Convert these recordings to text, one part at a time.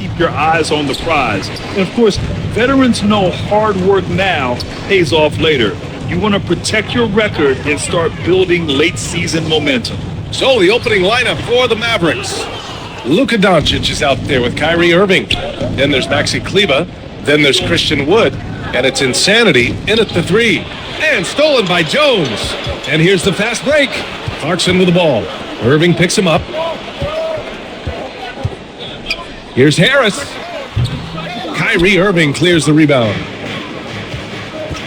keep your eyes on the prize. And of course, veterans know hard work now pays off later. You want to protect your record and start building late season momentum. So the opening lineup for the Mavericks. Luka Doncic is out there with Kyrie Irving. Then there's Maxi Kleber. Then there's Christian Wood. And it's Insanity in at the 3. And stolen by Jones. And here's the fast break. Clarkson with the ball. Irving picks him up. Here's Harris. Kyrie Irving clears the rebound.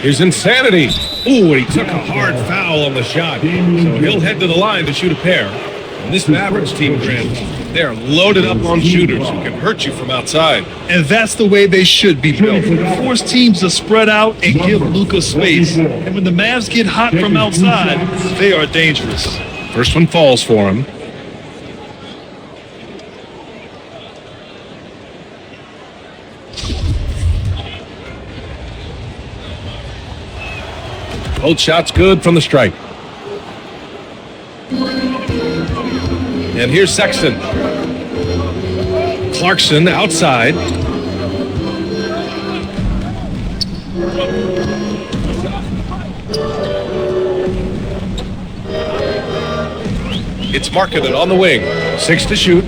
Here's Insanity. Ooh, and he took a hard foul on the shot. So he'll head to the line to shoot a pair. And this Mavericks team, Grant, they're loaded up on shooters who can hurt you from outside. And that's the way they should be built. Force teams to spread out and give Luka space. And when the Mavs get hot from outside, they are dangerous. First one falls for him. Both shots good from the stripe. And here's Sexton. Clarkson outside. It's Markkanen on the wing. 6 to shoot.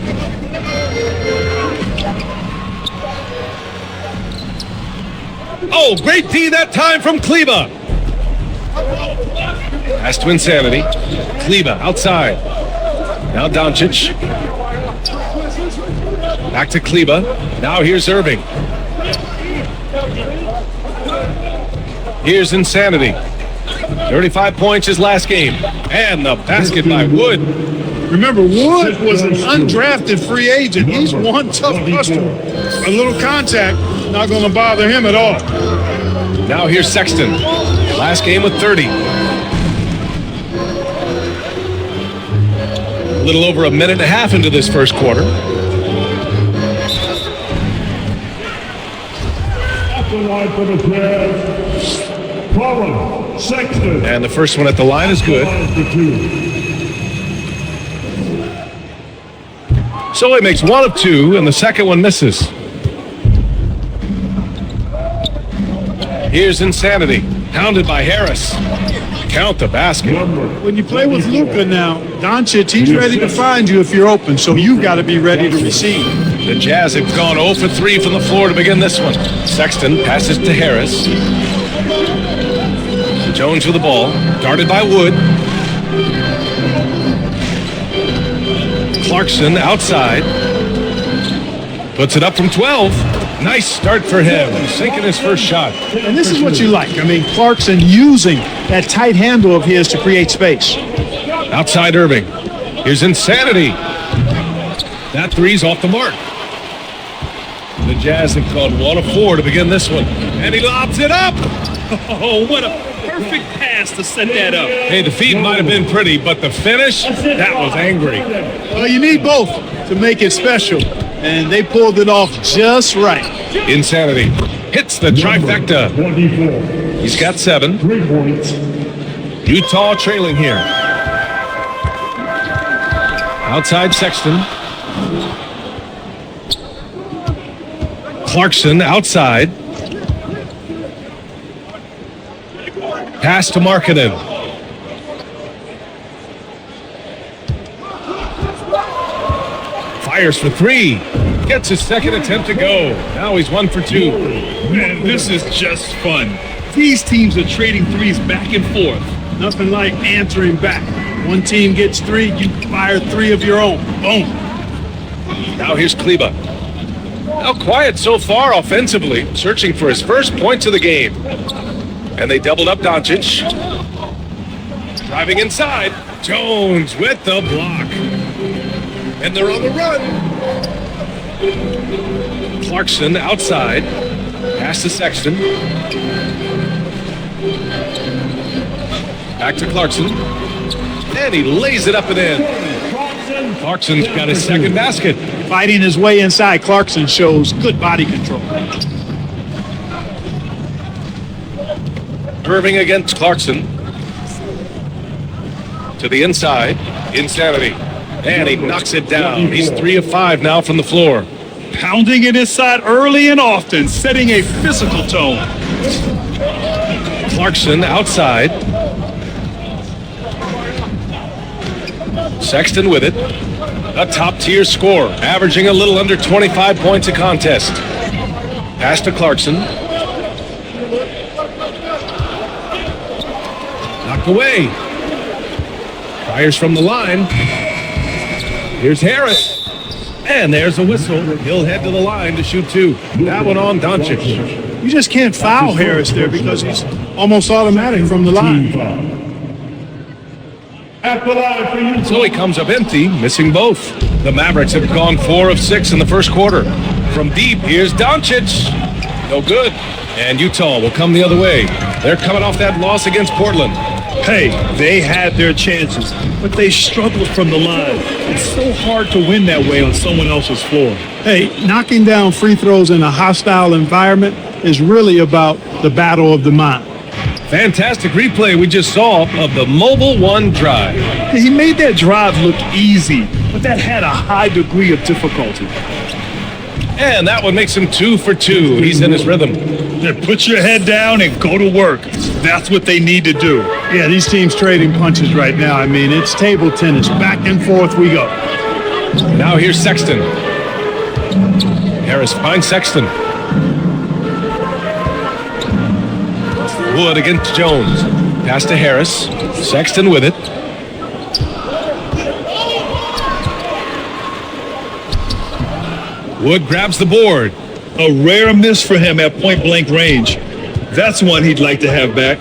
Oh, great D that time from Kleber. Pass to Insanity. Kleber outside. Now Doncic. Back to Kleber. Now here's Irving. Here's Insanity. 35 points his last game. And the basket by Wood. Remember, Wood was an undrafted free agent. He's one tough customer. A little contact, not going to bother him at all. Now here's Sexton. Last game with 30. A little over a minute and a half into this first quarter. And the first one at the line is good. So he makes 1 of 2, and the second one misses. Here's Insanity, pounded by Harris. Count the basket. When you play with Luka now, Doncic, he's ready to find you if you're open, so you've got to be ready to receive. The Jazz have gone 0 for 3 from the floor to begin this one. Sexton passes to Harris. Jones with the ball, guarded by Wood. Clarkson outside. Puts it up from 12. Nice start for him, sinking his first shot. And this is what you like. I mean, Clarkson using that tight handle of his to create space. Outside Irving. Here's Insanity. That three's off the mark. The Jazz have gone 1 of 4 to begin this one. And he lobs it up. Oh, what a perfect pass to set that up. Hey, the feed might have been pretty, but the finish, that was angry. Well, you need both to make it special. And they pulled it off just right. Insanity hits the trifecta. He's got 7. Utah trailing here. Outside Sexton. Clarkson outside. Pass to Markkanen. Fires for 3. Gets his second attempt to go. Now he's 1 for 2. Man, this is just fun. These teams are trading threes back and forth. Nothing like answering back. One team gets 3, you fire 3 of your own. Boom. Now here's Kleber. Now quiet so far offensively, searching for his first points of the game. And they doubled up Doncic. Driving inside. Jones with the block. And they're on the run. Clarkson outside. Pass to Sexton. Back to Clarkson. And he lays it up and in. Clarkson's got his second basket. Fighting his way inside, Clarkson shows good body control. Irving against Clarkson. To the inside. Insanity. And he knocks it down. He's 3 of 5 now from the floor. Pounding it inside early and often, setting a physical tone. Clarkson outside. Sexton with it. A top-tier scorer, averaging a little under 25 points a contest. Pass to Clarkson. Knocked away. Fires from the line. Here's Harris. And there's a whistle. He'll head to the line to shoot two. That one on Doncic. You just can't foul Harris there because he's almost automatic from the line. So he comes up empty, missing both. The Mavericks have gone 4 of 6 in the first quarter. From deep, here's Doncic. No good. And Utah will come the other way. They're coming off that loss against Portland. Hey, they had their chances, but they struggled from the line. It's so hard to win that way on someone else's floor. Hey, knocking down free throws in a hostile environment is really about the battle of the mind. Fantastic replay we just saw of the Mobile One drive. He made that drive look easy, but that had a high degree of difficulty. And that one makes him 2 for 2. He's in his rhythm. Yeah, put your head down and go to work. That's what they need to do. Yeah, these teams trading punches right now. I mean, it's table tennis. Back and forth we go. Now here's Sexton. Harris finds Sexton. Wood against Jones. Pass to Harris. Sexton with it. Wood grabs the board. A rare miss for him at point-blank range. That's one he'd like to have back.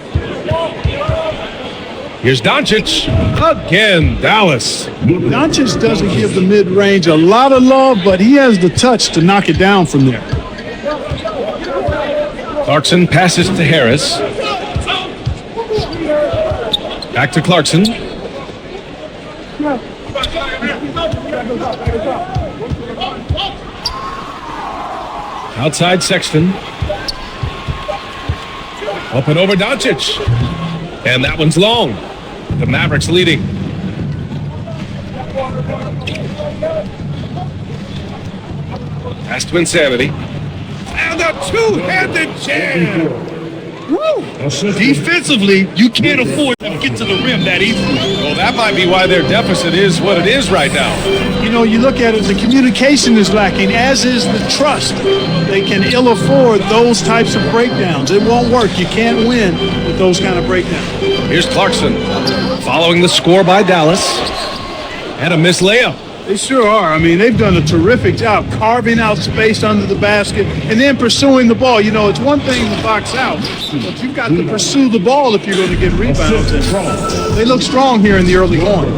Here's Doncic. Again, Dallas. Doncic doesn't give the mid-range a lot of love, but he has the touch to knock it down from there. Clarkson passes to Harris. Back to Clarkson. Outside Sexton. Up and over Doncic. And that one's long. The Mavericks leading. Pass to Insanity. And a two-handed jam. Woo! Defensively, you can't afford to get to the rim that easily. Well, that might be why their deficit is what it is right now. You know, you look at it, the communication is lacking, as is the trust. They can ill afford those types of breakdowns. It won't work. You can't win with those kind of breakdowns. Here's Clarkson following the score by Dallas. And a missed layup. They sure are. I mean, they've done a terrific job carving out space under the basket and then pursuing the ball. You know, it's one thing to box out, but you've got to pursue the ball if you're going to get rebounds. And they look strong here in the early going.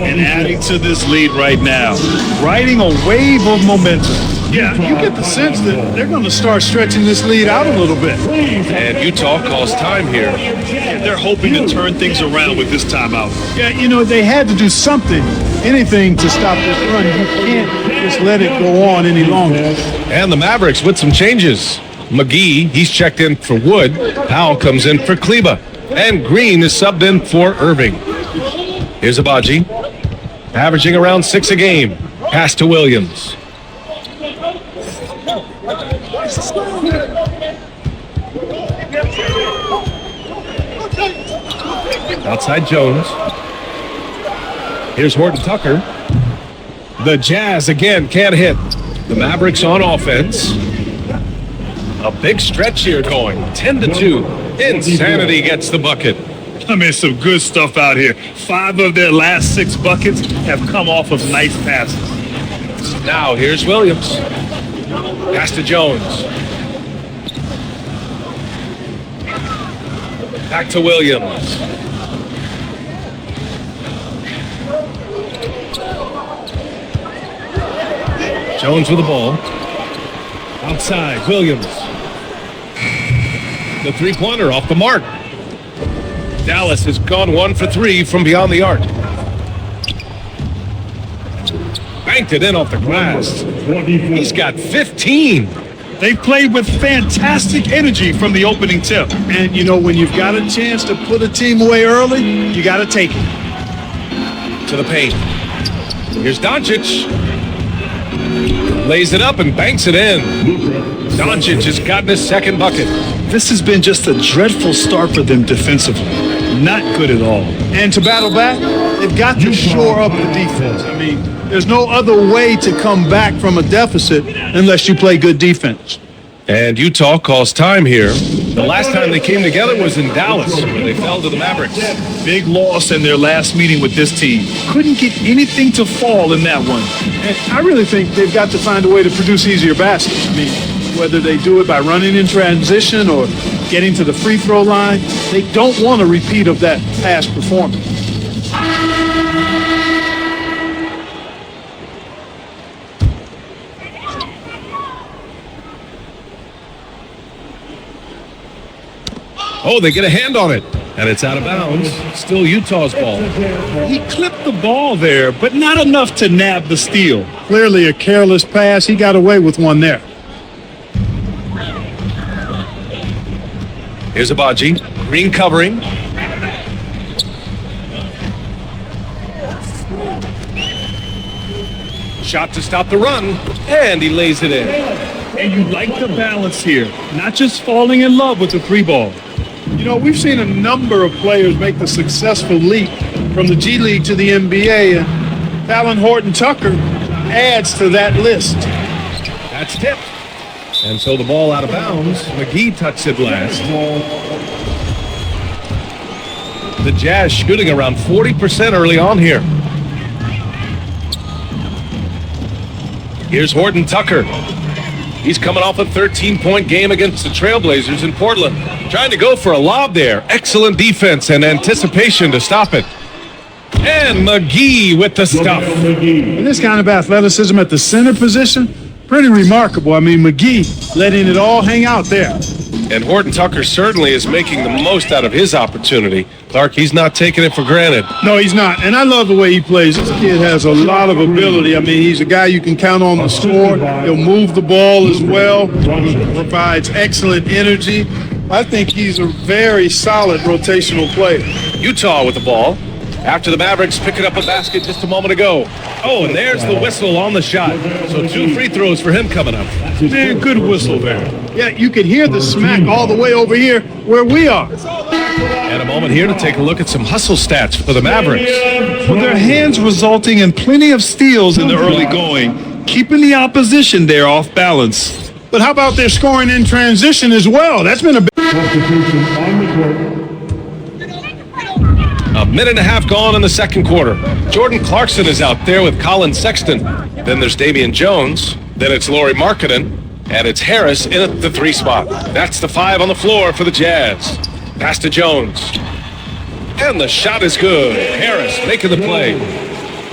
And adding to this lead right now, riding a wave of momentum. Yeah, you get the sense that they're going to start stretching this lead out a little bit. And Utah calls time here. And they're hoping to turn things around with this timeout. Yeah, you know, they had to do something, anything to stop this run. You can't just let it go on any longer. And the Mavericks with some changes. McGee, he's checked in for Wood. Powell comes in for Kleba. And Green is subbed in for Irving. Here's Abaji, averaging around 6 a game. Pass to Williams. Outside Jones. Here's Horton Tucker. The Jazz again can't hit. The Mavericks on offense. A big stretch here going. 10-2. Insanity gets the bucket. I mean, some good stuff out here. 5 of their last 6 buckets have come off of nice passes. Now here's Williams. Pass to Jones. Back to Williams. Jones with the ball. Outside, Williams. The three-pointer off the mark. Dallas has gone 1 for 3 from beyond the arc. Banked it in off the glass. He's got 15. They played with fantastic energy from the opening tip. And, you know, when you've got a chance to put a team away early, you got to take it. To the paint. Here's Doncic. Lays it up and banks it in. Doncic has gotten his second bucket. This has been just a dreadful start for them defensively. Not good at all. And to battle back, they've got to shore up the defense. I mean, there's no other way to come back from a deficit unless you play good defense. And Utah calls time here. The last time they came together was in Dallas, where they fell to the Mavericks. Big loss in their last meeting with this team. Couldn't get anything to fall in that one. And I really think they've got to find a way to produce easier baskets. I mean, whether they do it by running in transition or getting to the free throw line, they don't want a repeat of that past performance. Oh, they get a hand on it, and it's out of bounds. Still Utah's ball. He clipped the ball there, but not enough to nab the steal. Clearly a careless pass. He got away with one there. Here's Abaji. Green covering. Shot to stop the run, and he lays it in. And you like the balance here, not just falling in love with the three ball. You know, we've seen a number of players make the successful leap from the G League to the NBA, and Talen Horton-Tucker adds to that list. That's tipped. And so the ball out of bounds. McGee touched it last. The Jazz shooting around 40% early on here. Here's Horton-Tucker. He's coming off a 13-point game against the Trailblazers in Portland. Trying to go for a lob there. Excellent defense and anticipation to stop it. And McGee with the stuff. And this kind of athleticism at the center position, pretty remarkable. I mean, McGee letting it all hang out there. And Horton-Tucker certainly is making the most out of his opportunity. Clark, he's not taking it for granted. No, he's not. And I love the way he plays. This kid has a lot of ability. I mean, he's a guy you can count on to score. He'll move the ball as well. He provides excellent energy. I think he's a very solid rotational player. Utah with the ball. After the Mavericks picking up a basket just a moment ago. Oh, and there's the whistle on the shot. So 2 free throws for him coming up. Man, good whistle there. Yeah, you can hear the smack all the way over here where we are. And a moment here to take a look at some hustle stats for the Mavericks. With their hands resulting in plenty of steals in the early going, keeping the opposition there off balance. But how about their scoring in transition as well? That's been a big... A minute and a half gone in the second quarter. Jordan Clarkson is out there with Colin Sexton. Then there's Damian Jones. Then it's Lauri Markkanen. And it's Harris in at the 3 spot. That's the 5 on the floor for the Jazz. Pass to Jones. And the shot is good. Harris making the play.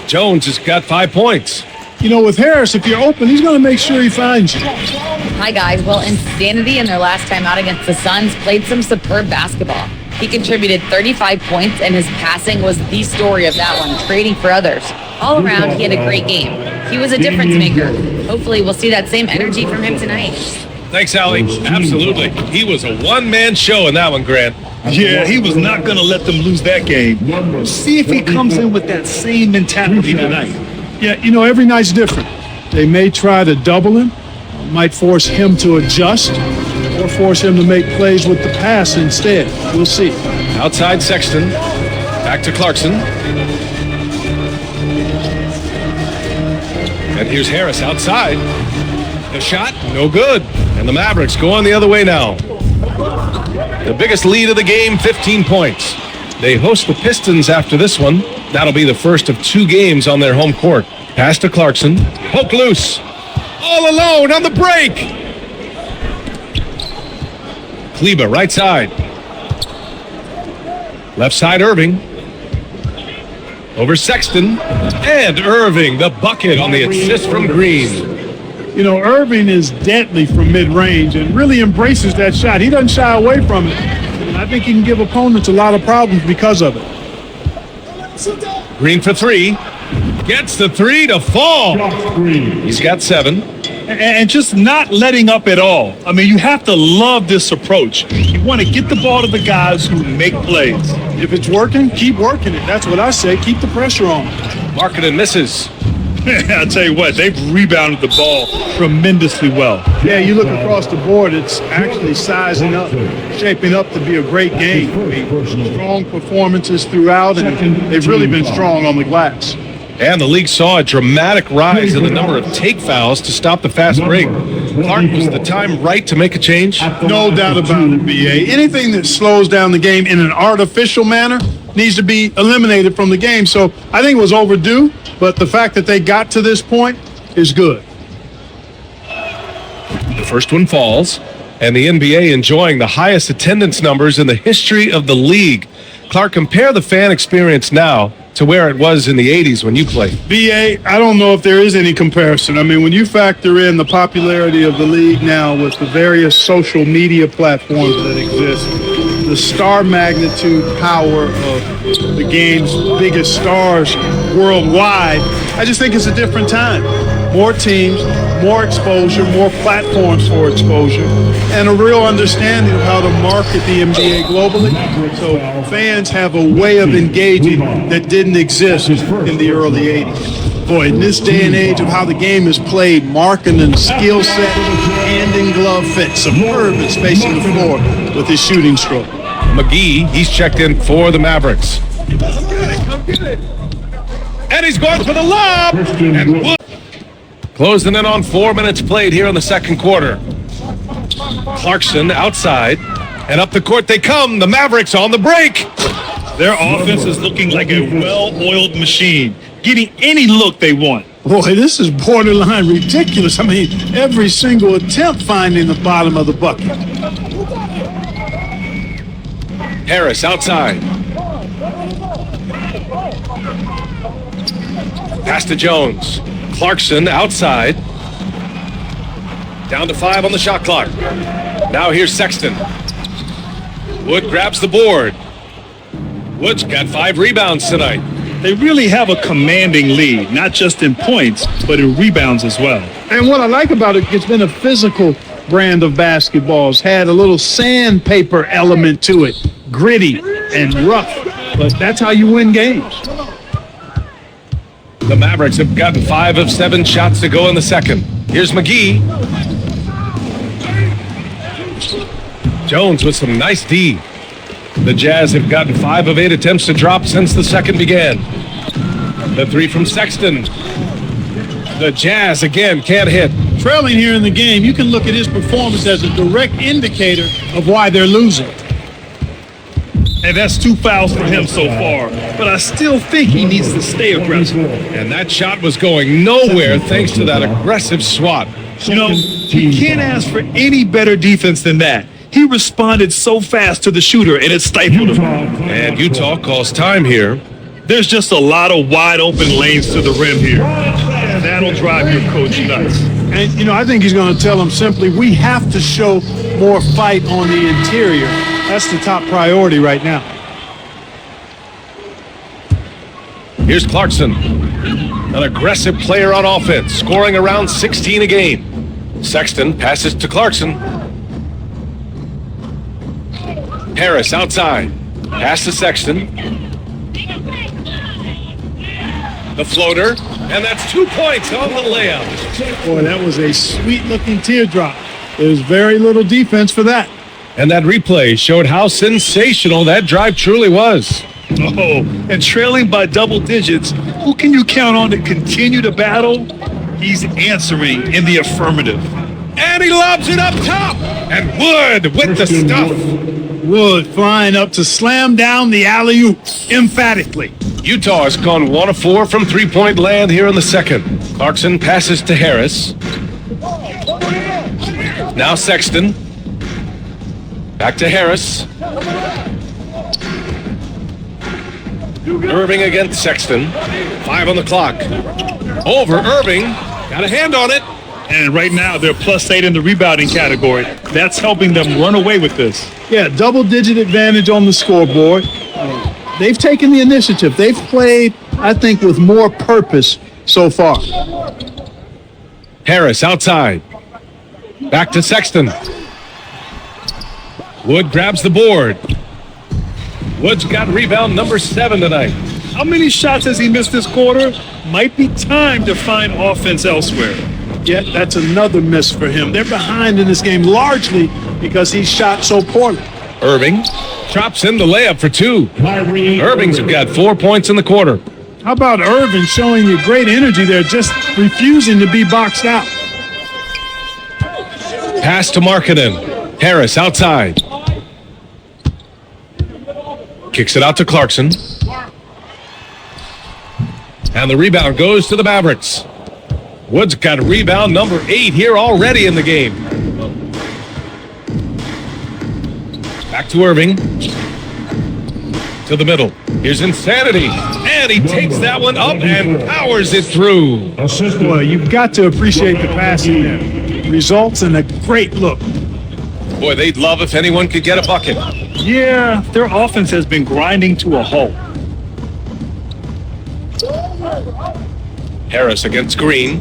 Jones has got 5 points. You know, with Harris, if you're open, he's going to make sure he finds you. Hi, guys. Well, Insanity in their last time out against the Suns played some superb basketball. He contributed 35 points, and his passing was the story of that one, creating for others. All around, he had a great game. He was a difference maker. Hopefully, we'll see that same energy from him tonight. Thanks, Allie. Absolutely. He was a one-man show in that one, Grant. Yeah, he was not going to let them lose that game. See if he comes in with that same mentality tonight. Yeah, you know, every night's different. They may try to double him, might force him to adjust, or force him to make plays with the pass instead. We'll see. Outside Sexton. Back to Clarkson. And here's Harris outside. The shot, no good. And the Mavericks going the other way now. The biggest lead of the game, 15 points. They host the Pistons after this one. That'll be the first of 2 games on their home court. Pass to Clarkson. Poke loose. All alone on the break. Kleber, right side. Left side, Irving. Over Sexton. And Irving, the bucket on the assist from Green. You know, Irving is deadly from mid-range and really embraces that shot. He doesn't shy away from it. And I think he can give opponents a lot of problems because of it. Green for 3. Gets the 3 to fall. He's got 7. And just not letting up at all. I mean, you have to love this approach. You want to get the ball to the guys who make plays. If it's working, keep working it. That's what I say. Keep the pressure on. Markkanen misses. I'll tell you what, they've rebounded the ball tremendously well. Yeah, you look across the board, it's actually sizing up, shaping up to be a great game. I mean, strong performances throughout, and they've really been strong on the glass. And the league saw a dramatic rise in the number of take fouls to stop the fast break. Clark, was the time right to make a change? No doubt about it, BA. Anything that slows down the game in an artificial manner needs to be eliminated from the game. So I think it was overdue, but the fact that they got to this point is good. The first one falls, and the NBA enjoying the highest attendance numbers in the history of the league. Clark, compare the fan experience now to where it was in the 80s when you played. BA, I don't know if there is any comparison. I mean, when you factor in the popularity of the league now with the various social media platforms that exist, the star magnitude power of the game's biggest stars worldwide, I just think it's a different time. More teams, more exposure, more platforms for exposure, and a real understanding of how to market the NBA globally. So fans have a way of engaging that didn't exist in the early 80s. Boy, in this day and age of how the game is played, Markkanen skill set, hand in glove fit, superb at spacing the floor with his shooting stroke. McGee, he's checked in for the Mavericks. And he's going for the lob! And Wood closing in on 4 minutes played here in the second quarter. Clarkson outside, and up the court they come. The Mavericks on the break. Their offense is looking like a well-oiled machine, getting any look they want. Boy, this is borderline ridiculous. I mean, every single attempt finding the bottom of the bucket. Harris outside. Pass to Jones. Clarkson outside. Down to 5 on the shot clock. Now here's Sexton. Wood grabs the board. Wood's got 5 rebounds tonight. They really have a commanding lead, not just in points, but in rebounds as well. And what I like about it, it's been a physical brand of basketball. It's had a little sandpaper element to it, gritty and rough, but that's how you win games. The Mavericks have gotten 5 of 7 shots to go in the second. Here's McGee. Jones with some nice D. The Jazz have gotten 5 of 8 attempts to drop since the second began. The 3 from Sexton. The Jazz again can't hit. Trailing here in the game, you can look at his performance as a direct indicator of why they're losing. And that's 2 fouls for him so far, but I still think he needs to stay aggressive. And that shot was going nowhere thanks to that aggressive swat. You know, you can't ask for any better defense than that. He responded so fast to the shooter, and it stifled him. And Utah calls time here. There's just a lot of wide open lanes to the rim here. That'll drive your coach nuts. And, you know, I think he's going to tell them simply, we have to show more fight on the interior. That's the top priority right now. Here's Clarkson, an aggressive player on offense, scoring around 16 a game. Sexton passes to Clarkson. Harris outside, pass to Sexton. The floater, and that's 2 points on the layup. Boy, that was a sweet-looking teardrop. There's very little defense for that. And that replay showed how sensational that drive truly was. Oh, and trailing by double digits, who can you count on to continue to battle? He's answering in the affirmative. And he lobs it up top. And Wood with the stuff. Wood flying up to slam down the alley-oop emphatically. Utah has gone 1 of 4 from three-point land here in the second. Clarkson passes to Harris. Now Sexton. Back to Harris. Irving against Sexton. 5 on the clock. Over Irving. Got a hand on it. And right now, they're +8 in the rebounding category. That's helping them run away with this. Yeah, double-digit advantage on the scoreboard. They've taken the initiative. They've played, I think, with more purpose so far. Harris outside. Back to Sexton. Wood grabs the board. Wood's got rebound number 7 tonight. How many shots has he missed this quarter? Might be time to find offense elsewhere. Yeah, that's another miss for him. They're behind in this game largely because he shot so poorly. Irving drops in the layup for two. Irving's got 4 points in the quarter. How about Irving showing you great energy there, just refusing to be boxed out? Pass to Markkanen. Harris outside. Kicks it out to Clarkson. And the rebound goes to the Mavericks. Wood's got rebound number 8 here already in the game. Back to Irving. To the middle. Here's Insanity. And he takes that one up and powers it through. Boy, you've got to appreciate the passing there. Results in a great look. Boy, they'd love if anyone could get a bucket. Yeah, their offense has been grinding to a halt. Harris against Green.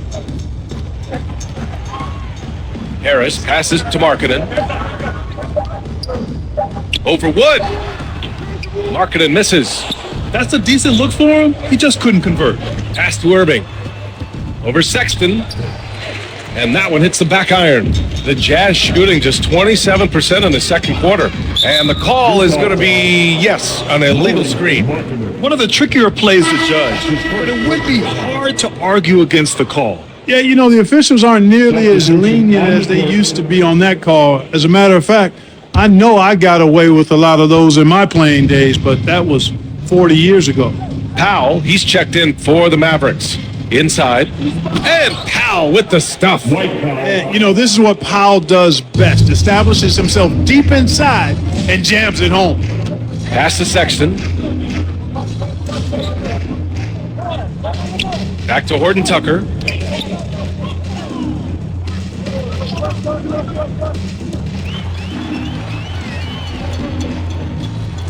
Harris passes to Markkanen. Over Wood. Markkanen misses. That's a decent look for him. He just couldn't convert. Pass to Irving. Over Sexton. And that one hits the back iron. The Jazz shooting just 27% in the second quarter. And the call is going to be, yes, an illegal screen. One of the trickier plays to judge, but it would be hard to argue against the call. Yeah, you know, the officials aren't nearly as lenient as they used to be on that call. As a matter of fact, I know I got away with a lot of those in my playing days, but that was 40 years ago. Powell, he's checked in for the Mavericks. Inside. And Powell with the stuff. And, you know, this is what Powell does best. Establishes himself deep inside and jams it home. Pass to Sexton. Back to Horton Tucker.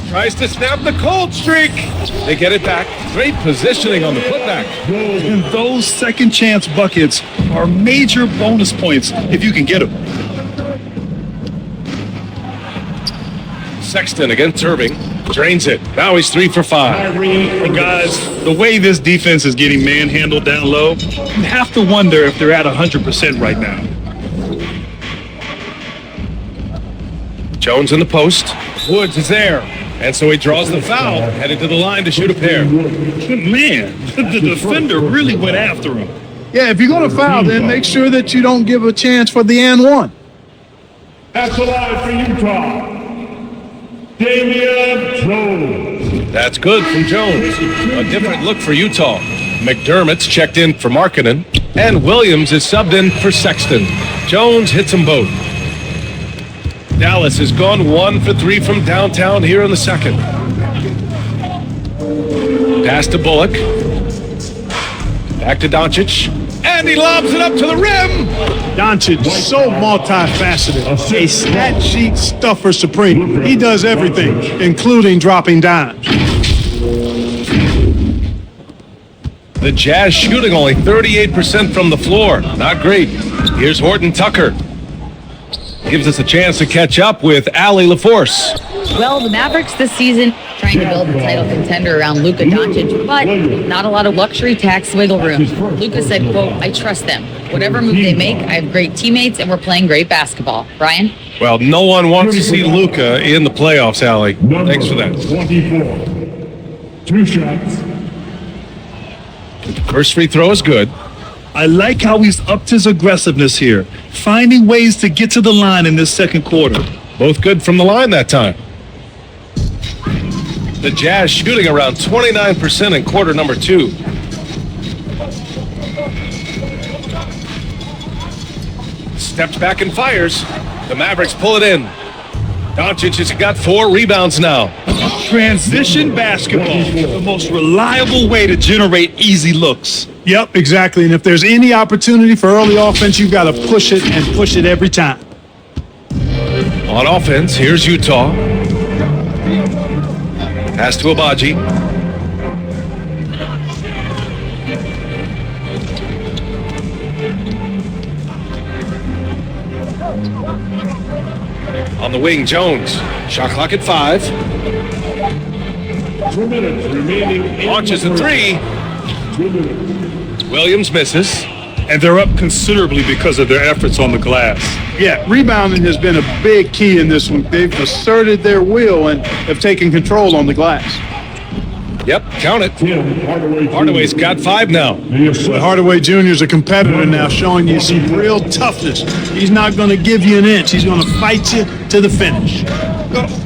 Tries to snap the cold streak. They get it back. Great positioning on the putback. And those second chance buckets are major bonus points if you can get them. Sexton against Irving. Drains it. Now he's 3 for 5. And guys, the way this defense is getting manhandled down low, you have to wonder if they're at 100% right now. Jones in the post. Woods is there. And so he draws the foul, headed to the line to shoot a pair. Man, the defender really went after him. Yeah, if you're going to foul, then make sure that you don't give a chance for the and one. That's the line for Utah. Damian Jones. That's good from Jones. A different look for Utah. McDermott's checked in for Markkanen, and Williams is subbed in for Sexton. Jones hits them both. Dallas has gone 1 for 3 from downtown here in the second. Pass to Bullock. Back to Doncic. And he lobs it up to the rim. Doncic, so multifaceted. A stat sheet stuffer supreme. He does everything, including dropping dimes. The Jazz shooting only 38% from the floor. Not great. Here's Horton Tucker. Gives us a chance to catch up with Allie LaForce. Well, the Mavericks this season trying to build a title contender around Luka Doncic, but not a lot of luxury tax wiggle room. Luka said, quote, I trust them. Whatever move they make, I have great teammates and we're playing great basketball. Brian? Well, no one wants to see Luka in the playoffs, Allie. Thanks for that. 24. 2 shots. First free throw is good. I like how he's upped his aggressiveness here, finding ways to get to the line in this second quarter. Both good from the line that time. The Jazz shooting around 29% in quarter number 2. Steps back and fires. The Mavericks pull it in. Doncic has got 4 rebounds now. Transition basketball, the most reliable way to generate easy looks. Yep, exactly. And if there's any opportunity for early offense, you've got to push it and push it every time. On offense, here's Utah. Pass to Abaji. On the wing, Jones. Shot clock at 5. 2 minutes remaining. in Launches the a first. three. 2 minutes. Williams misses. And they're up considerably because of their efforts on the glass. Yeah, rebounding has been a big key in this one. They've asserted their will and have taken control on the glass. Yep, count it. Tim Hardaway. Hardaway's got 5 now. The assist. But Hardaway Jr. is a competitor now, showing you some real toughness. He's not going to give you an inch. He's going to fight you to the finish.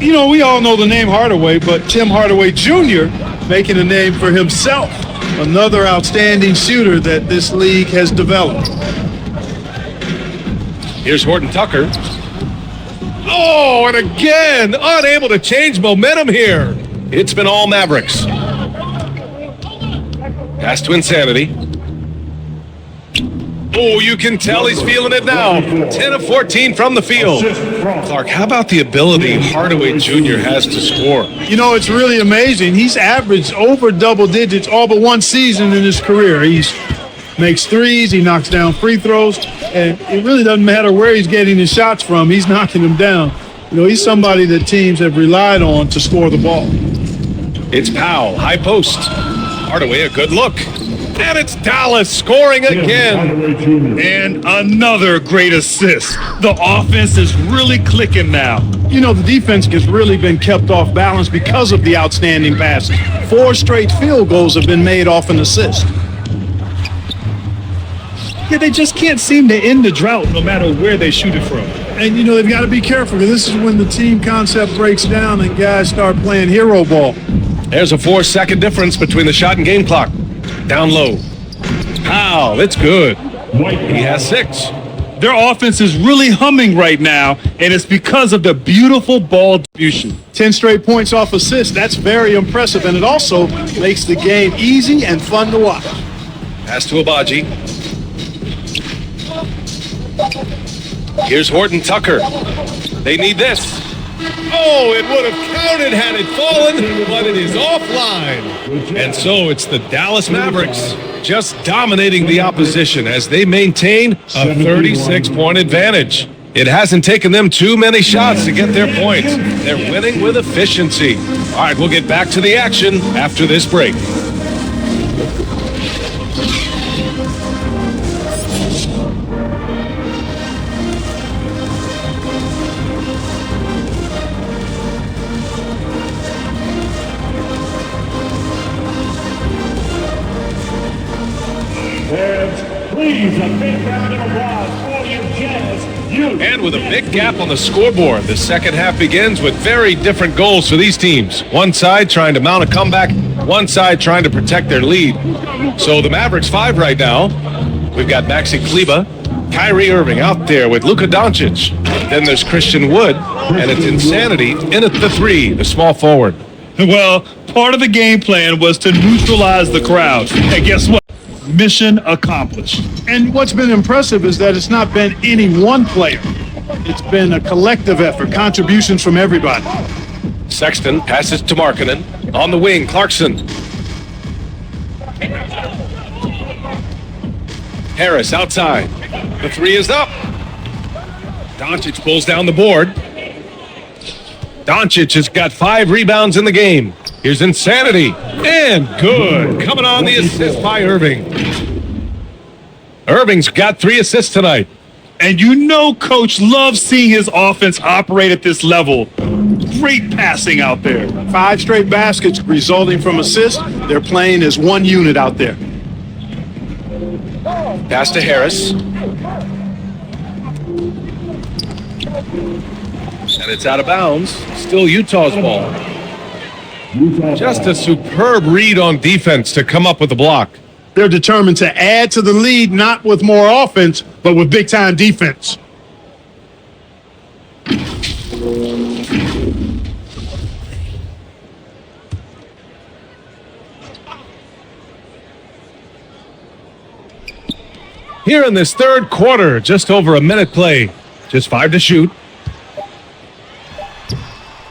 You know, we all know the name Hardaway, but Tim Hardaway Jr. making a name for himself. Another outstanding shooter that this league has developed. Here's Horton Tucker. Oh, and again, unable to change momentum here. It's been all Mavericks. Pass to Insanity. Oh, you can tell he's feeling it now. 10 of 14 from the field. Clark, how about the ability Hardaway Jr. has to score? You know, it's really amazing. He's averaged over double digits all but one season in his career. He makes threes, he knocks down free throws, and it really doesn't matter where he's getting his shots from. He's knocking them down. You know, he's somebody that teams have relied on to score the ball. It's Powell, high post. Hardaway, a good look. And it's Dallas scoring again. Hardaway Jr. And another great assist. The offense is really clicking now. You know, the defense has really been kept off balance because of the outstanding passes. 4 straight field goals have been made off an assist. Yeah, they just can't seem to end the drought no matter where they shoot it from. And, you know, they've got to be careful because this is when the team concept breaks down and guys start playing hero ball. There's a 4-second difference between the shot and game clock. Down low. Powell, it's good. He has 6. Their offense is really humming right now, and it's because of the beautiful ball distribution. 10 straight points off assists. That's very impressive, and it also makes the game easy and fun to watch. Pass to Abaji. Here's Horton Tucker. They need this. Oh, it would have counted had it fallen, but it is offline. And so it's the Dallas Mavericks just dominating the opposition as they maintain a 36-point advantage. It hasn't taken them too many shots to get their points. They're winning with efficiency. All right, we'll get back to the action after this break. Please, a big round of applause for your Jazz. And with a big gap on the scoreboard, the second half begins with very different goals for these teams. One side trying to mount a comeback, one side trying to protect their lead. So the Mavericks 5 right now. We've got Maxi Kleber, Kyrie Irving out there with Luka Doncic. Then there's Christian Wood, and it's Insanity in at the 3, the small forward. Well, part of the game plan was to neutralize the crowd. And guess what? Mission accomplished. And what's been impressive is that it's not been any one player. It's been a collective effort, contributions from everybody. Sexton passes to Markkanen. On the wing, Clarkson. Harris outside. The 3 is up. Doncic pulls down the board. Doncic has got 5 rebounds in the game. Here's Insanity. And good. Coming on the assist by Irving. Irving's got 3 assists tonight. And you know Coach loves seeing his offense operate at this level. Great passing out there. 5 straight baskets resulting from assists. They're playing as one unit out there. Pass to Harris. And it's out of bounds. Still Utah's ball. Just a superb read on defense to come up with the block. They're determined to add to the lead, not with more offense, but with big-time defense. Here in this third quarter, just over a minute play. Just 5 to shoot.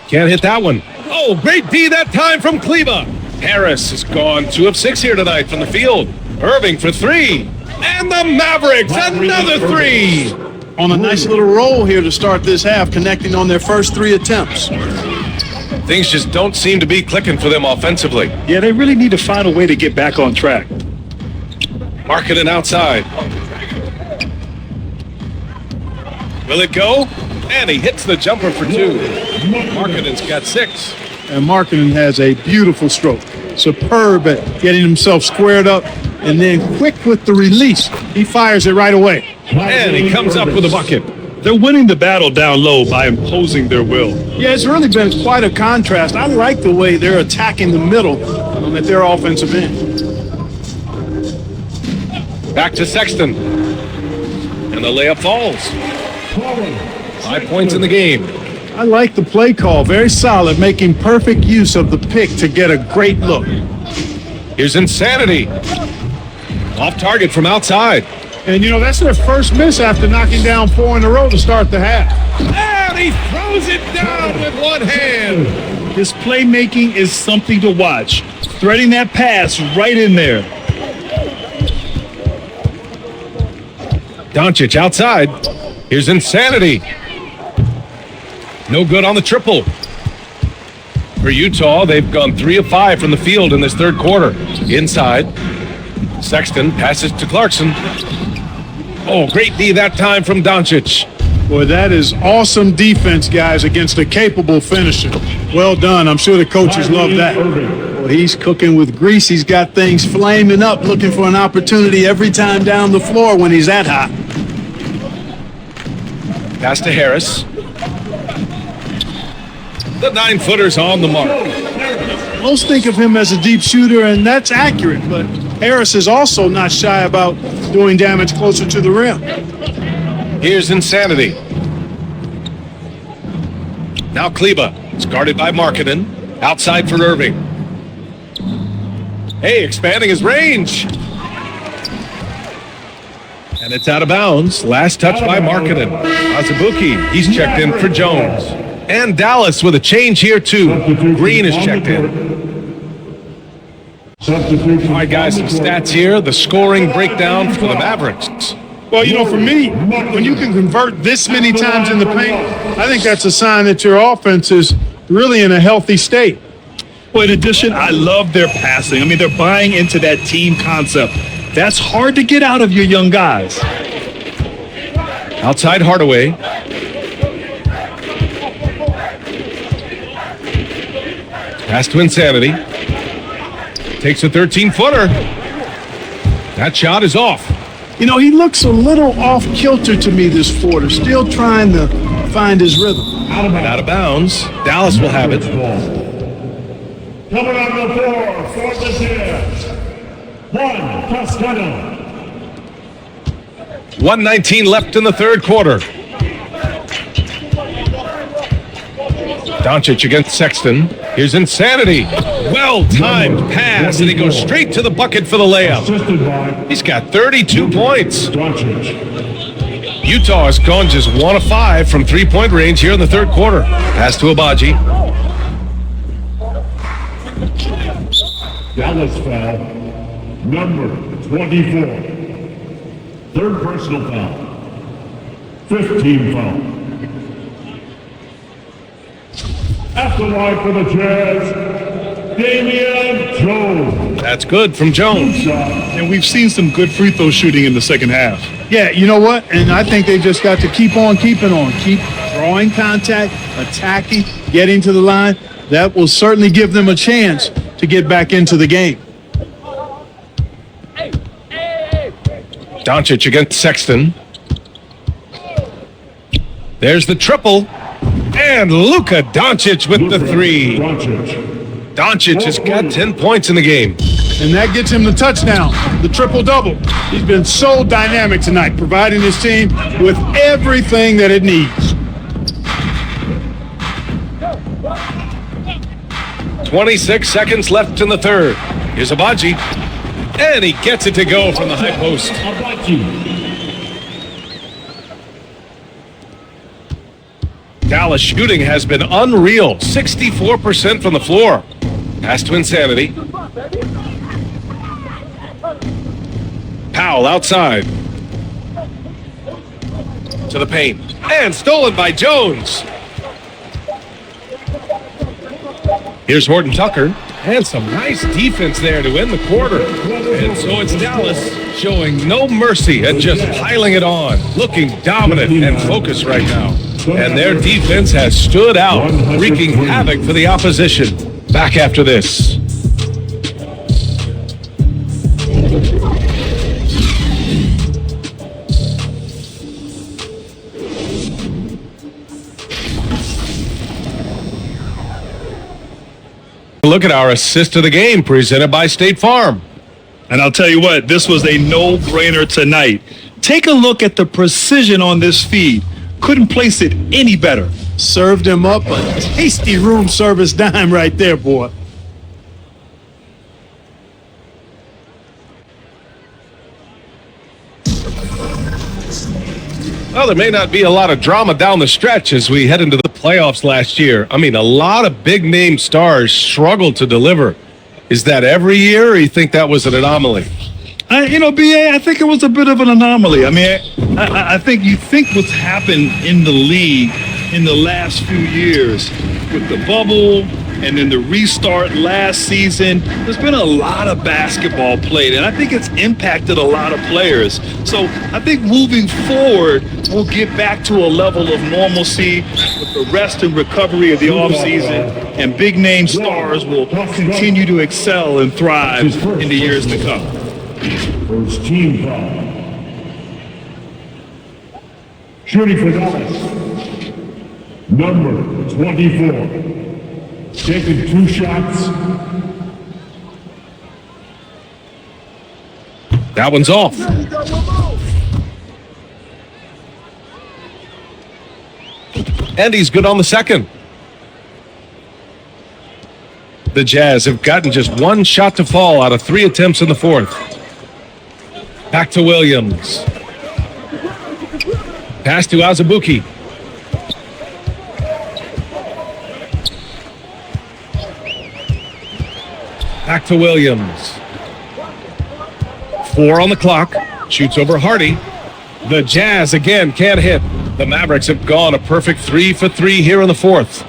Can't hit that one. Oh, great D that time from Kleber. Harris has gone 2 of 6 here tonight from the field. Irving for 3. And the Mavericks, another 3. On a nice little roll here to start this half, connecting on their first 3 attempts. Things just don't seem to be clicking for them offensively. Yeah, they really need to find a way to get back on track. Markkanen outside. Will it go? And he hits the jumper for two. Markkanen's got 6. And Markkanen has a beautiful stroke. Superb at getting himself squared up and then quick with the release. He fires it right away. And he comes up with a bucket. They're winning the battle down low by imposing their will. Yeah, it's really been quite a contrast. I like the way they're attacking the middle at their offensive end. Back to Sexton. And the layup falls. 5 points in the game. I like the play call. Very solid, making perfect use of the pick to get a great look. Here's Insanity. Off target from outside. And, that's their first miss after knocking down 4 in a row to start the half. And he throws it down with one hand. His playmaking is something to watch. Threading that pass right in there. Doncic outside. Here's Insanity. No good on the triple. For Utah, they've gone 3 of 5 from the field in this third quarter. Inside. Sexton passes to Clarkson. Oh, great D that time from Doncic. Boy, that is awesome defense, guys, against a capable finisher. Well done. I'm sure the coaches love that. Well, he's cooking with grease. He's got things flaming up, looking for an opportunity every time down the floor when he's that hot. Pass to Harris. The 9-footer's on the mark. Most think of him as a deep shooter, and that's accurate, but Harris is also not shy about doing damage closer to the rim. Here's Insanity. Now Kleba. It's guarded by Markkanen. Outside for Irving. Hey, expanding his range. And it's out of bounds. Last touch by Markkanen. Azubuike, he's checked in for Jones. And Dallas with a change here too. Green is checked in. All right, guys, some stats here. The scoring breakdown for the Mavericks. Well, for me, when you can convert this many times in the paint, I think that's a sign that your offense is really in a healthy state. Well, in addition, I love their passing. I mean, they're buying into that team concept. That's hard to get out of your young guys. Outside Hardaway. Pass to Insanity. Takes a 13-footer. That shot is off. He looks a little off kilter to me this quarter, still trying to find his rhythm. Out of bounds. Dallas will have it. Coming on the floor for the Jazz, Juan Toscano. 1:19 left in the third quarter. Doncic against Sexton. Here's Insanity. Well-timed pass, and he goes straight to the bucket for the layup. He's got 32 points. Utah has gone just 1 of 5 from three-point range here in the third quarter. Pass to Agbaji. Dallas foul, number 24. Third personal foul. 15 foul. After the line for the Jazz, Damian Jones. That's good from Jones. And we've seen some good free throw shooting in the second half. Yeah, you know what? And I think they just got to keep on keeping on. Keep drawing contact, attacking, getting to the line. That will certainly give them a chance to get back into the game. Doncic against Sexton. There's the triple. And Luka Doncic with the 3. Doncic has got 10 points in the game. And that gets him the touchdown, the triple-double. He's been so dynamic tonight, providing his team with everything that it needs. 26 seconds left in the third. Here's Agbaji. And he gets it to go from the high post. Dallas shooting has been unreal. 64% from the floor. Pass to Insanity. Powell outside. To the paint. And stolen by Jones. Here's Horton Tucker. And some nice defense there to end the quarter. And so it's Dallas showing no mercy and just piling it on, looking dominant and focused right now. And their defense has stood out, wreaking havoc for the opposition. Back after this. Look at our assist of the game presented by State Farm. And I'll tell you what, this was a no-brainer tonight. Take a look at the precision on this feed. Couldn't place it any better. Served him up a tasty room service dime right there, boy. Well, there may not be a lot of drama down the stretch as we head into the playoffs last year. I mean, a lot of big-name stars struggled to deliver. Is that every year, or you think that was an anomaly? BA, I think it was a bit of an anomaly. I mean, I think you think what's happened in the league in the last few years with the bubble and then the restart last season, there's been a lot of basketball played, and I think it's impacted a lot of players. So I think moving forward, we'll get back to a level of normalcy with the rest and recovery of the offseason, and big-name stars will continue to excel and thrive in the years to come. First team foul. Shooting for Dallas. Number 24. Taking 2 shots. That one's off. And he's good on the second. The Jazz have gotten just 1 shot to fall out of 3 attempts in the fourth. Back to Williams. Pass to Azubuike. Back to Williams. 4 on the clock. Shoots over Hardy. The Jazz again can't hit. The Mavericks have gone a perfect 3 for 3 here in the fourth.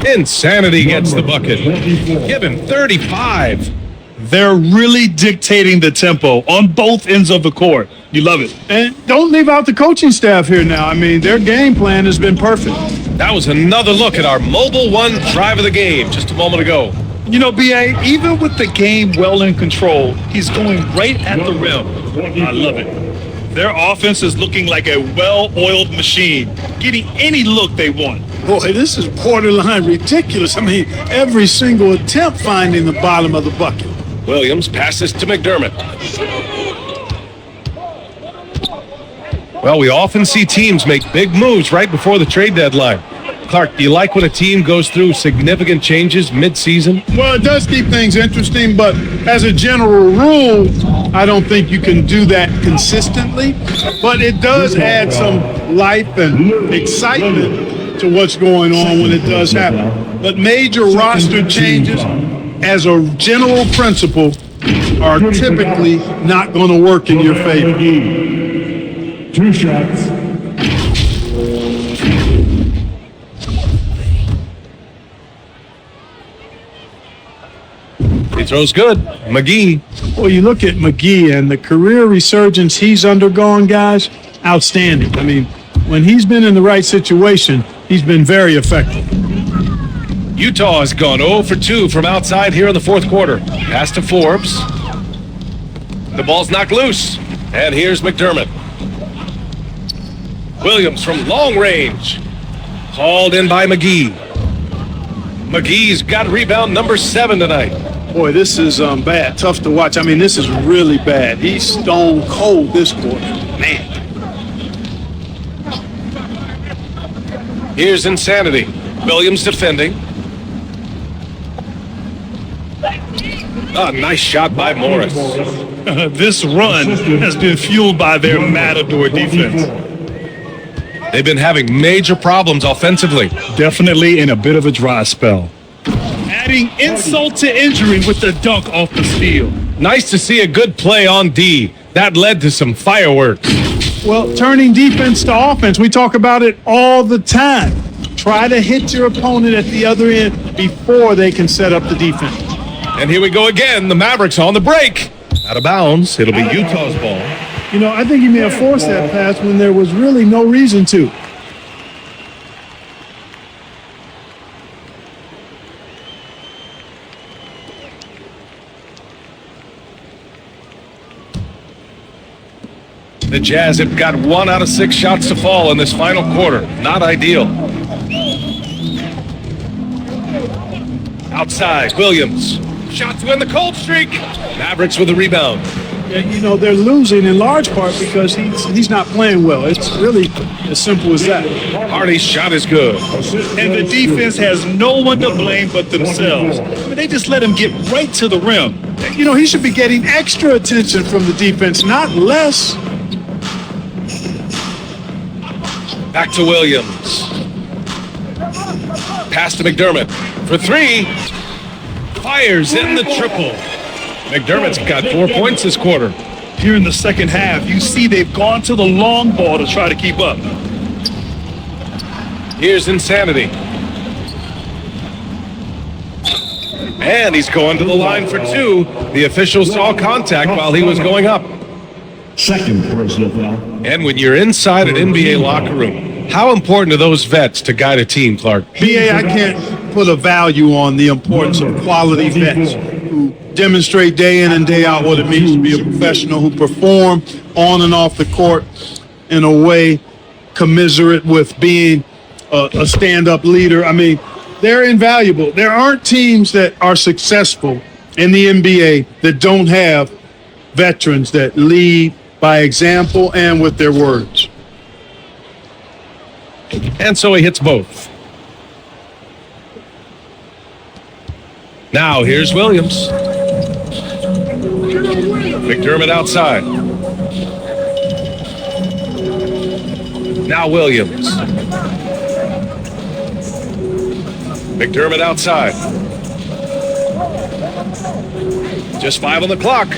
Insanity gets the bucket. Given 35. They're really dictating the tempo on both ends of the court. You love it. And don't leave out the coaching staff here now. I mean, their game plan has been perfect. That was another look at our Mobile One drive of the game just a moment ago. BA, even with the game well in control, he's going right at the rim. I love it. Their offense is looking like a well-oiled machine, getting any look they want. Boy, this is borderline ridiculous. I mean, every single attempt finding the bottom of the bucket. Williams passes to McDermott. Well, we often see teams make big moves right before the trade deadline. Clark, do you like when a team goes through significant changes mid-season? Well, it does keep things interesting, but as a general rule, I don't think you can do that consistently. But it does add some life and excitement to what's going on when it does happen. But major roster changes, as a general principle, are typically not going to work in your favor. 2 shots. He throws good. McGee. Well, you look at McGee and the career resurgence he's undergone, guys, outstanding. I mean, when he's been in the right situation, he's been very effective. Utah has gone 0 for 2 from outside here in the fourth quarter. Pass to Forbes. The ball's knocked loose. And here's McDermott. Williams from long range. Hauled in by McGee. McGee's got rebound number 7 tonight. Boy, this is bad. Tough to watch. I mean, this is really bad. He's stone cold this quarter. Man. Here's Insanity. Williams defending. A nice shot by Morris. This run has been fueled by their Matador defense. They've been having major problems offensively. Definitely in a bit of a dry spell. Adding insult to injury with the dunk off the steal. Nice to see a good play on D. That led to some fireworks. Well, turning defense to offense, we talk about it all the time. Try to hit your opponent at the other end before they can set up the defense. And here we go again. The Mavericks on the break. Out of bounds. It'll be Utah's ball. You know, I think he may have forced that pass when there was really no reason to. The Jazz have got 1 out of 6 shots to fall in this final quarter. Not ideal. Outside, Williams. Shot to end the cold streak. Mavericks with the rebound. Yeah, you know, they're losing in large part because he's not playing well. It's really as simple as that. Hardy's shot is good. And the defense has no one to blame but themselves. I mean, they just let him get right to the rim. You know, he should be getting extra attention from the defense, not less. Back to Williams. Pass to McDermott. For 3. Fires in the triple. McDermott's got 4 points this quarter. Here in the second half, you see they've gone to the long ball to try to keep up. Here's Insanity. And he's going to the line for 2. The official saw contact while he was going up. Second personal foul. And when you're inside an NBA locker room, how important are those vets to guide a team, Clark? BA, I can't put a value on the importance of quality vets who demonstrate day in and day out what it means to be a professional, who perform on and off the court in a way commiserate with being a stand-up leader. I mean, they're invaluable. There aren't teams that are successful in the NBA that don't have veterans that lead by example and with their words. And so he hits both. Now here's Williams. McDermott outside. Now Williams. McDermott outside. Just 5 on the clock.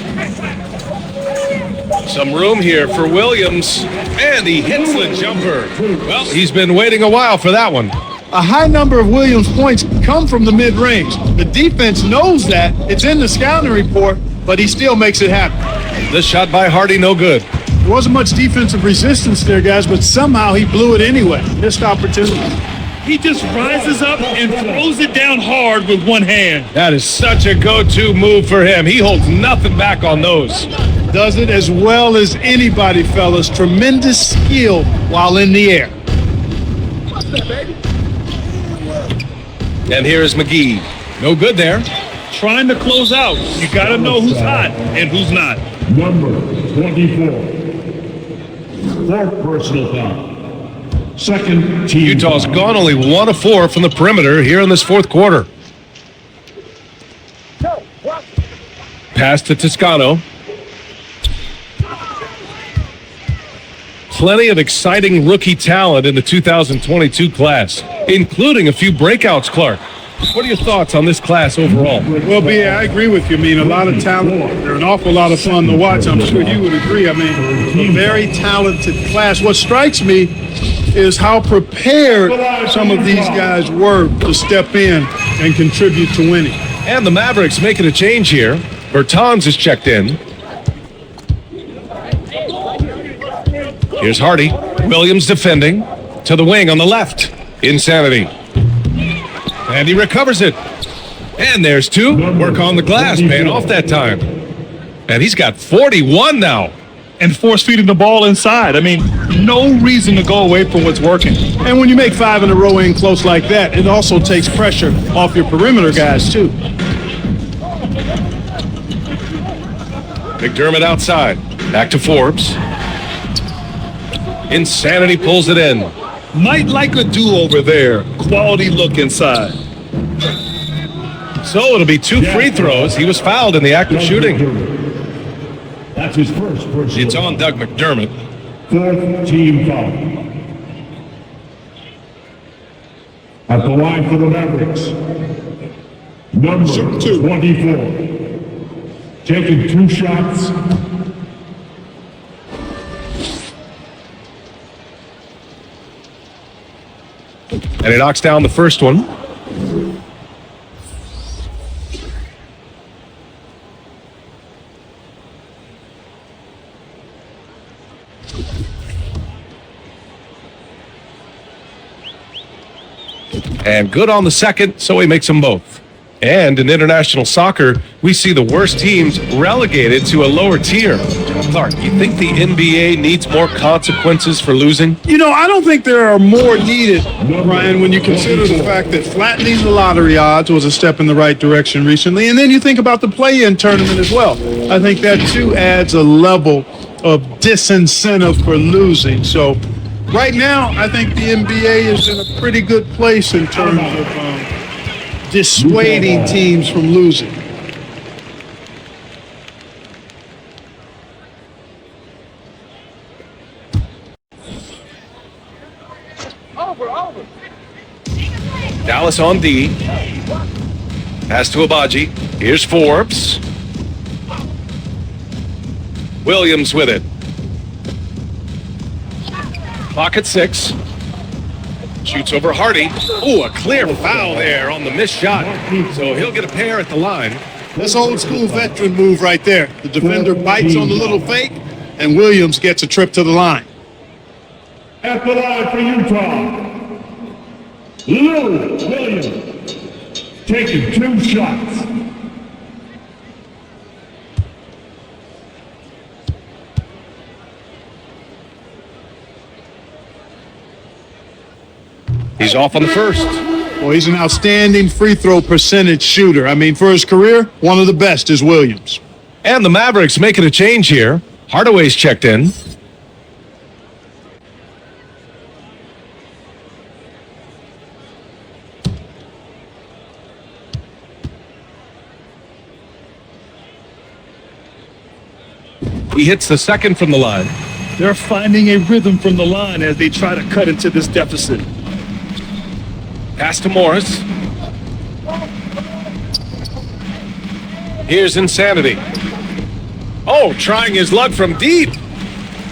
Some room here for Williams, and he hits the jumper. Well, he's been waiting a while for that one. A high number of Williams' points come from the mid-range. The defense knows that. It's in the scouting report, but he still makes it happen. This shot by Hardy, no good. There wasn't much defensive resistance there, guys, but somehow he blew it anyway. Missed opportunity. He just rises up and throws it down hard with one hand. That is such a go-to move for him. He holds nothing back on those. Does it as well as anybody, fellas. Tremendous skill while in the air. And here is McGee. No good there. Trying to close out. You got to know who's hot and who's not. Number 24. Fourth personal foul. Second team. Utah's foul. gone only 1 of 4 from the perimeter here in this fourth quarter. Pass to Toscano. Plenty of exciting rookie talent in the 2022 class, including a few breakouts, Clark. What are your thoughts on this class overall? Well, B, I agree with you. I mean, a lot of talent. They're an awful lot of fun to watch. I'm sure you would agree. I mean, a very talented class. What strikes me is how prepared some of these guys were to step in and contribute to winning. And the Mavericks making a change here. Bertans is checked in. Here's Hardy. Williams defending. To the wing on the left. Insanity. And he recovers it. And there's 2. Work on the glass, paying off that time. And he's got 41 now. And force feeding the ball inside. I mean, no reason to go away from what's working. And when you make 5 in a row in close like that, it also takes pressure off your perimeter guys, too. McDermott outside. Back to Forbes. Insanity pulls it in. Might like a do-over there. Quality look inside. So it'll be 2 free throws. He was fouled in the act of shooting. That's his first personal. It's on Doug McDermott. Fourth team foul. At the line for the Mavericks. Number 24. Taking 2 shots. And he knocks down the first one. And good on the second, so he makes them both. And in international soccer, we see the worst teams relegated to a lower tier. Clark, you think the NBA needs more consequences for losing? You know, I don't think there are more needed, Brian, when you consider the fact that flattening the lottery odds was a step in the right direction recently. And then you think about the play-in tournament as well. I think that, too, adds a level of disincentive for losing. So right now, I think the NBA is in a pretty good place in terms of dissuading teams from losing. Dallas on D. Pass to Abaji. Here's Forbes. Williams with it. Clock at 6. Shoots over Hardy. Ooh, a clear foul there on the missed shot. So he'll get a pair at the line. That's old school veteran move right there. The defender bites on the little fake, and Williams gets a trip to the line. At the line for Utah, Lou Williams, taking 2 shots. He's off on the first. Well, he's an outstanding free throw percentage shooter. I mean, for his career, one of the best is Williams. And the Mavericks making a change here. Hardaway's checked in. He hits the second from the line. They're finding a rhythm from the line as they try to cut into this deficit. Pass to Morris. Here's Insanity. Oh, trying his luck from deep.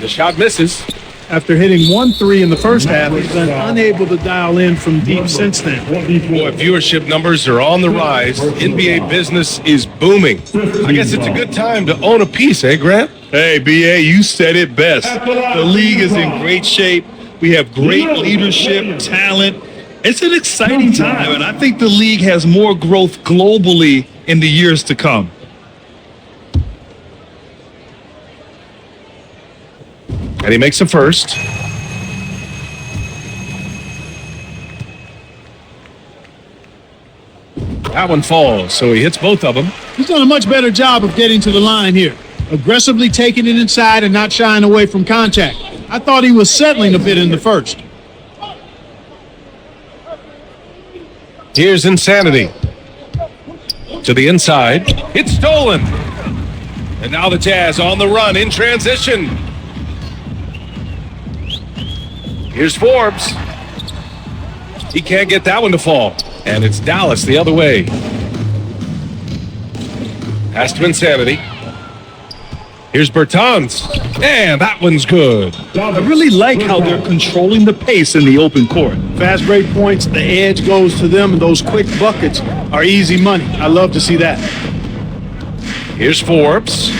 The shot misses. After hitting 1 3 in the first half, he's been unable to dial in from deep since then. Boy, viewership numbers are on the rise. NBA business is booming. I guess it's a good time to own a piece, eh, Grant? Hey, BA, you said it best. The league is in great shape. We have great leadership, talent. It's an exciting time, and I think the league has more growth globally in the years to come. And he makes the first. That one falls, so he hits both of them. He's done a much better job of getting to the line here, aggressively taking it inside and not shying away from contact. I thought he was settling a bit in the first. Here's Insanity. To the inside. It's stolen. And now the Jazz on the run in transition. Here's Forbes. He can't get that one to fall. And it's Dallas the other way. Pass to Insanity. Here's Bertans. And that one's good. I really like how they're controlling the pace in the open court. Fast break points, the edge goes to them, and those quick buckets are easy money. I love to see that. Here's Forbes.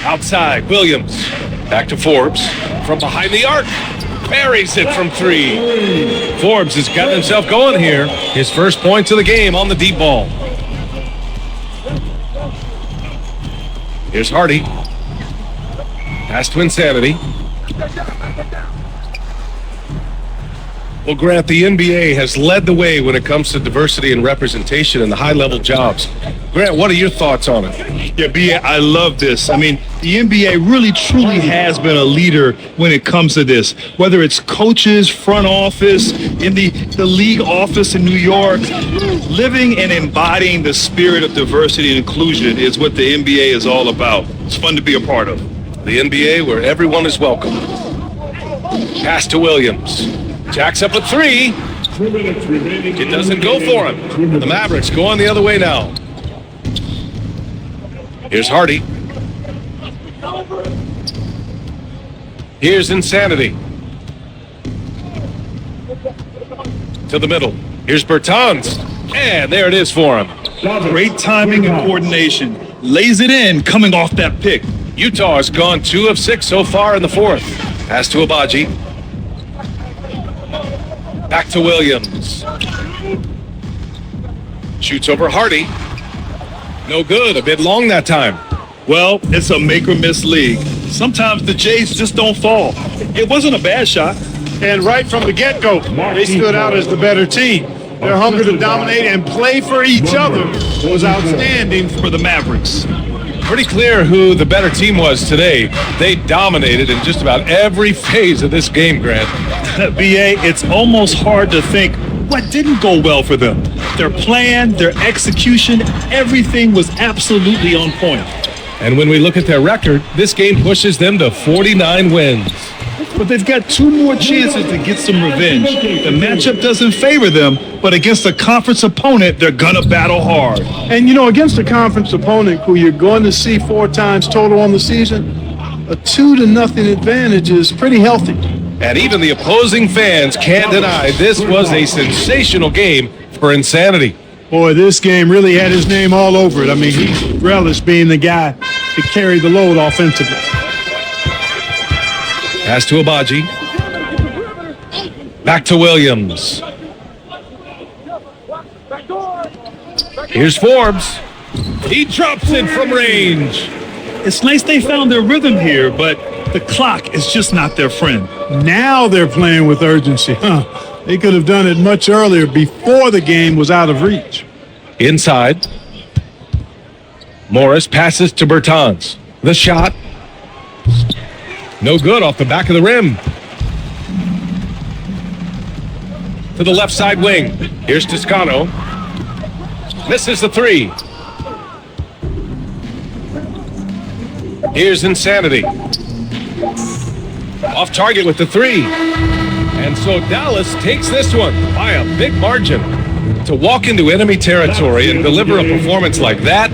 Outside, Williams. Back to Forbes. From behind the arc. Buries it from 3. Forbes has gotten himself going here. His first points of the game on the deep ball. Here's Hardy. Pass to Insanity. Well, Grant, the NBA has led the way when it comes to diversity and representation in the high-level jobs. Grant, what are your thoughts on it? Yeah, BA, I love this. I mean, the NBA really, truly has been a leader when it comes to this. Whether it's coaches, front office, in the league office in New York, living and embodying the spirit of diversity and inclusion is what the NBA is all about. It's fun to be a part of. The NBA where everyone is welcome. Pass to Williams. Jacks up a 3. It doesn't go for him. The Mavericks go on the other way now. Here's Hardy. Here's Insanity. To the middle. Here's Bertans. And there it is for him. Great timing and coordination. Lays it in coming off that pick. Utah has gone 2 of 6 so far in the fourth. Pass to Abaji. Back to Williams. Shoots over Hardy. No good. A bit long that time. Well, it's a make or miss league. Sometimes the Jays just don't fall. It wasn't a bad shot. And right from the get-go, they stood out as the better team. Their hunger to dominate and play for each other was outstanding For the Mavericks. Pretty clear who the better team was today. They dominated in just about every phase of this game, Grant. BA, it's almost hard to think what didn't go well for them. Their plan, their execution, everything was absolutely on point. And when we look at their record, this game pushes them to 49 wins. But they've got 2 more chances to get some revenge. The matchup doesn't favor them, but against a conference opponent, they're gonna battle hard. And, you know, against a conference opponent who you're going to see 4 times total on the season, a 2-0 advantage is pretty healthy. And even the opposing fans can't deny this was a sensational game for Insanity. Boy, this game really had his name all over it. I mean, he relished being the guy to carry the load offensively. Pass to Abaji. Back to Williams. Here's Forbes. He drops it from range. It's nice they found their rhythm here, but the clock is just not their friend. Now they're playing with urgency. They could have done it much earlier before the game was out of reach. Inside. Morris passes to Bertans. The shot. No good off the back of the rim. To the left side wing. Here's Toscano. Misses the 3. Here's Insanity. Off target with the 3. And so Dallas takes this one by a big margin. To walk into enemy territory and deliver a performance like that,